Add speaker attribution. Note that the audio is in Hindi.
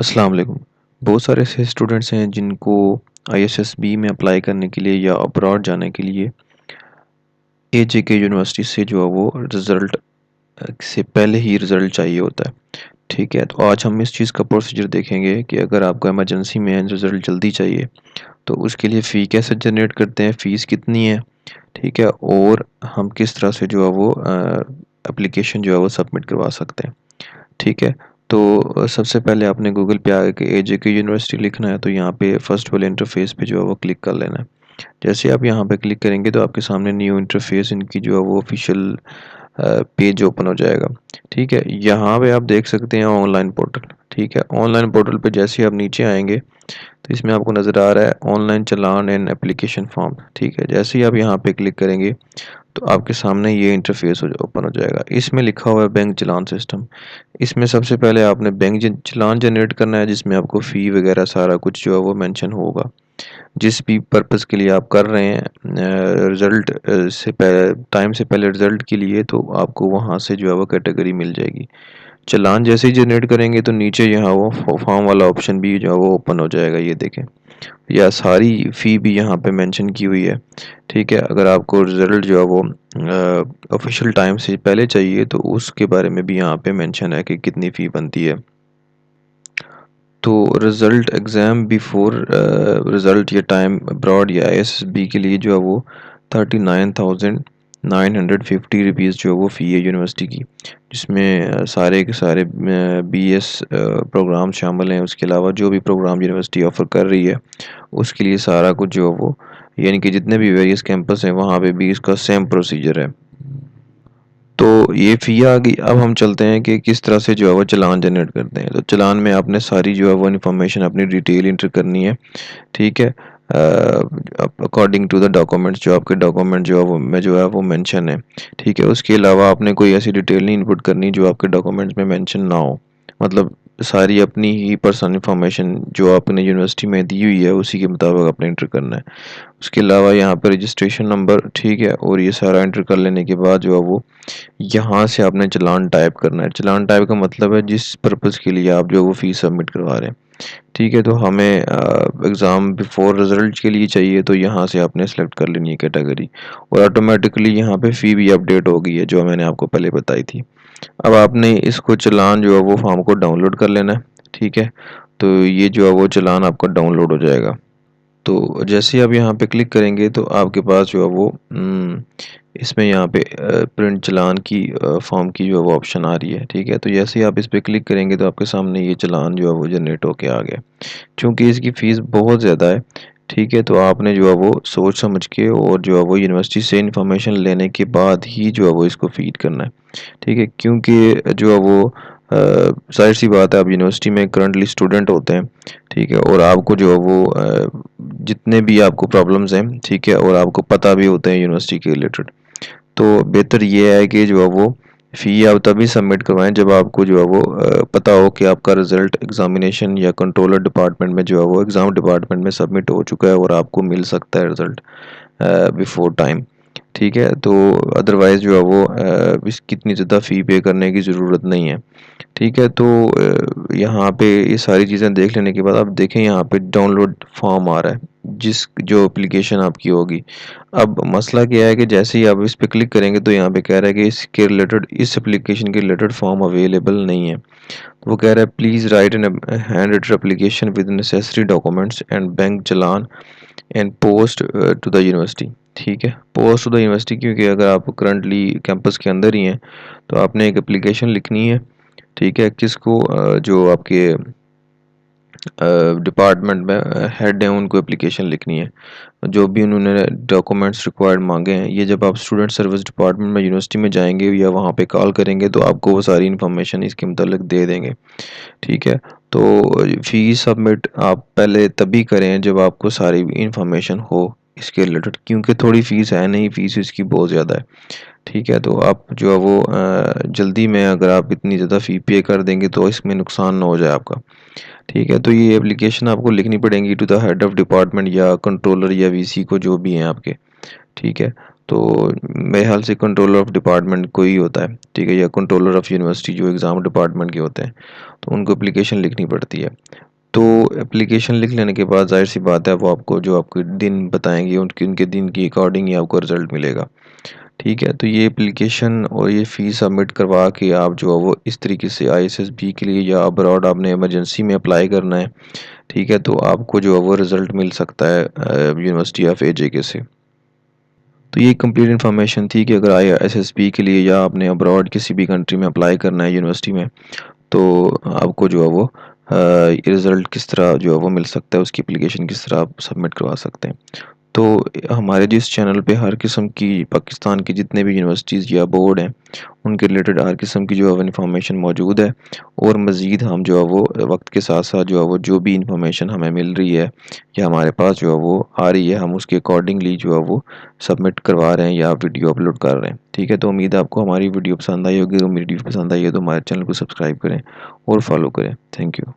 Speaker 1: अस्सलाम वालेकुम। बहुत सारे ऐसे स्टूडेंट्स हैं जिनको आईएसएसबी में अप्लाई करने के लिए या अब्रॉड जाने के लिए एजेके यूनिवर्सिटी से जो है वो रिज़ल्ट से पहले ही रिज़ल्ट चाहिए होता है। ठीक है, तो आज हम इस चीज़ का प्रोसीजर देखेंगे कि अगर आपको इमरजेंसी में रिज़ल्ट जल्दी चाहिए तो उसके लिए फ़ी कैसे जनरेट करते हैं, फ़ीस कितनी है, ठीक है, और हम किस तरह से जो है वो एप्लीकेशन जो है वो सबमिट करवा सकते हैं। ठीक है, तो सबसे पहले आपने गूगल पे आके एजेके यूनिवर्सिटी लिखना है, तो यहाँ पे फर्स्ट वाले इंटरफेस पे जो है वो क्लिक कर लेना है। जैसे आप यहाँ पे क्लिक करेंगे तो आपके सामने न्यू इंटरफेस इनकी जो है वो ऑफिशियल पेज ओपन हो जाएगा। ठीक है, यहाँ पे आप देख सकते हैं ऑनलाइन पोर्टल। ठीक है, ऑनलाइन पोर्टल पे जैसे ही आप नीचे आएंगे तो इसमें आपको नज़र आ रहा है online challan and application form. ठीक है, जैसे ही आप यहाँ पे क्लिक करेंगे तो आपके सामने ये इंटरफेस ओपन हो जाएगा। इसमें लिखा हुआ है बैंक चालान सिस्टम। इसमें सबसे पहले आपने बैंक चालान जनरेट करना है जिसमें आपको फ़ी वगैरह सारा कुछ जो है वो मेंशन होगा। जिस भी पर्पज़ के लिए आप कर रहे हैं रिज़ल्ट से टाइम से पहले रिज़ल्ट के लिए, तो आपको वहाँ से जो है वो कैटेगरी मिल जाएगी। चालान जैसे ही जनरेट करेंगे तो नीचे यहाँ वो फॉर्म वाला ऑप्शन भी जो है वो ओपन हो जाएगा, ये देखें। या सारी फ़ी भी यहाँ पे मेंशन की हुई है। ठीक है, अगर आपको रिज़ल्ट जो है वो ऑफिशियल टाइम से पहले चाहिए तो उसके बारे में भी यहाँ पे मेंशन है कि कितनी फ़ी बनती है। तो रिज़ल्ट एग्ज़ाम बिफोर रिज़ल्ट या टाइम अब्रॉड या आईएसएसबी के लिए जो है वो 39,950 रुपीज़ जो है वो फ़ी है यूनिवर्सिटी की, जिसमें सारे के सारे बीएस प्रोग्राम शामिल हैं। उसके अलावा जो भी प्रोग्राम यूनिवर्सिटी ऑफ़र कर रही है उसके लिए सारा कुछ जो है वो, यानी कि जितने भी वेरियस कैंपस हैं वहाँ पे भी इसका सेम प्रोसीजर है। तो ये फ़ी आ गई। अब हम चलते हैं कि किस तरह से जो है वो चालान जनरेट करते हैं। तो चालान में आपने सारी जो है वो इन्फॉर्मेशन अपनी डिटेल इंटर करनी है। ठीक है, अकॉर्डिंग टू द डॉक्यूमेंट्स, जो आपके डॉक्यूमेंट जो है वो में जो है वो मेंशन है। ठीक है, उसके अलावा आपने कोई ऐसी डिटेल नहीं इनपुट करनी जो आपके डॉक्यूमेंट्स में मेंशन ना हो। मतलब सारी अपनी ही पर्सनल इन्फॉर्मेशन जो आपने यूनिवर्सिटी में दी हुई है उसी के मुताबिक आपने इंटर करना है। उसके अलावा यहाँ पर रजिस्ट्रेशन नंबर, ठीक है, और ये सारा इंटर कर लेने के बाद जो है वो यहाँ से आपने चालान टाइप करना है। चालान टाइप का मतलब है जिस पर्पज़ के लिए आप जो वो फ़ीस सबमिट करवा रहे हैं। ठीक है, तो हमें एग्ज़ाम बिफोर रिज़ल्ट के लिए चाहिए तो यहाँ से आपने सेलेक्ट कर लेनी है कैटेगरी, और ऑटोमेटिकली यहाँ पे फ़ी भी अपडेट हो गई है जो मैंने आपको पहले बताई थी। अब आपने इसको चालान जो है वो फॉर्म को डाउनलोड कर लेना है। ठीक है, तो ये जो है वो चालान आपका डाउनलोड हो जाएगा। तो जैसे ही आप यहाँ पे क्लिक करेंगे तो आपके पास जो है वो इसमें यहाँ पे प्रिंट चालान की फॉर्म की जो है वो ऑप्शन आ रही है। ठीक है, तो जैसे ही आप इस पे क्लिक करेंगे तो आपके सामने ये चालान जो है वो जनरेट होके आ गया। चूँकि इसकी फ़ीस बहुत ज़्यादा है, ठीक है, तो आपने जो है वो सोच समझ के और जो है वो यूनिवर्सिटी से इन्फॉर्मेशन लेने के बाद ही जो है वो इसको फ़ीड करना है। ठीक है, क्योंकि जो है वो ज़ाहिर-सी बात है, आप यूनिवर्सिटी में करंटली स्टूडेंट होते हैं। ठीक है, और आपको जो है वो जितने भी आपको प्रॉब्लम्स हैं, ठीक है, और आपको पता भी होते हैं यूनिवर्सिटी के रिलेटेड, तो बेहतर ये है कि जो है वो फ़ी आप तभी सबमिट करवाएं जब आपको जो है वो पता हो कि आपका रिज़ल्ट एग्ज़ामिनेशन या कंट्रोलर डिपार्टमेंट में जो है वो एग्ज़ाम डिपार्टमेंट में सबमिट हो चुका है और आपको मिल सकता है रिज़ल्ट बिफोर टाइम। ठीक है, तो अदरवाइज़ जो है वो इसकी इतनी ज़्यादा फ़ी पे करने की ज़रूरत नहीं है। ठीक है, तो यहाँ पे ये सारी चीज़ें देख लेने के बाद आप देखें यहाँ पे डाउनलोड फॉर्म आ रहा है, जिस जो एप्लीकेशन आपकी होगी। अब मसला क्या है कि जैसे ही आप इस पे क्लिक करेंगे तो यहाँ पे कह रहा है कि इसके रिलेटेड, इस एप्लीकेशन के रिलेटेड फॉर्म अवेलेबल नहीं है। तो वो कह रहा है please write an hand written application with necessary documents and bank challan and post to the university. ठीक है, पोस्ट टू द यूनिवर्सिटी, क्योंकि अगर आप करंटली कैंपस के अंदर ही हैं तो आपने एक एप्लीकेशन लिखनी है। ठीक है, किसको जो आपके डिपार्टमेंट में हेड हैं उनको एप्लीकेशन लिखनी है। जो भी उन्होंने डॉक्यूमेंट्स रिक्वायर्ड मांगे हैं, ये जब आप स्टूडेंट सर्विस डिपार्टमेंट में यूनिवर्सिटी में जाएंगे या वहाँ पे कॉल करेंगे तो आपको वो सारी इन्फॉर्मेशन इसके मुतालिक दे देंगे। ठीक है, तो फ़ीस सबमिट आप पहले तभी करें जब आपको सारी इन्फॉर्मेशन हो इसके रिलेटेड, क्योंकि थोड़ी फ़ीस है नहीं, फ़ीस इसकी बहुत ज़्यादा है। ठीक है, तो आप जो है वो जल्दी में अगर आप इतनी ज़्यादा फ़ी पे कर देंगे तो इसमें नुकसान ना हो जाए आपका। ठीक है, तो ये एप्लीकेशन आपको लिखनी पड़ेगी to the head of department या कंट्रोलर या वीसी को, जो भी हैं आपके। ठीक है, तो मेरे ख्याल से कंट्रोलर ऑफ डिपार्टमेंट कोई होता है, ठीक है, या कंट्रोलर ऑफ यूनिवर्सिटी जो एग्ज़ाम डिपार्टमेंट के होते हैं, तो उनको एप्लीकेशन लिखनी पड़ती है। तो एप्लीकेशन लिख लेने के बाद ज़ाहिर सी बात है वो आपको जो आपके दिन बताएंगे उनके उनके दिन की अकॉर्डिंग ही आपको रिज़ल्ट मिलेगा। ठीक है, तो ये एप्लीकेशन और ये फ़ीस सबमिट करवा के आप जो है वो इस तरीके से आईएसएसबी के लिए या अब्रॉड आपने इमरजेंसी में अप्लाई करना है, ठीक है, तो आपको जो है वो रिज़ल्ट मिल सकता है यूनिवर्सिटी ऑफ एजेके से। तो ये कंप्लीट इन्फॉर्मेशन थी कि अगर आईएसएसबी के लिए या आपने अब्रॉड किसी भी कंट्री में अप्लाई करना है यूनिवर्सिटी में, तो आपको जो है वो रिज़ल्ट किस तरह जो है वो मिल सकता है, उसकी एप्लीकेशन किस तरह आप सबमिट करवा सकते हैं। तो हमारे जिस चैनल पे हर किस्म की पाकिस्तान की जितने भी यूनिवर्सिटीज़ या बोर्ड हैं, उनके रिलेटेड हर किस्म की जो है वो इन्फॉर्मेशन मौजूद है। और मज़ीद हम जो है वो वक्त के साथ साथ जो है वो जो भी इन्फॉर्मेशन हमें मिल रही है या हमारे पास जो है वो आ रही है, हम उसके अकॉर्डिंगली जो है वो सबमिट करवा रहे हैं या वीडियो अपलोड कर रहे हैं। ठीक है, तो उम्मीद है आपको हमारी वीडियो पसंद आई होगी। अगर मेरी वीडियो पसंद आई है तो हमारे चैनल को सब्सक्राइब करें और फॉलो करें। Thank you.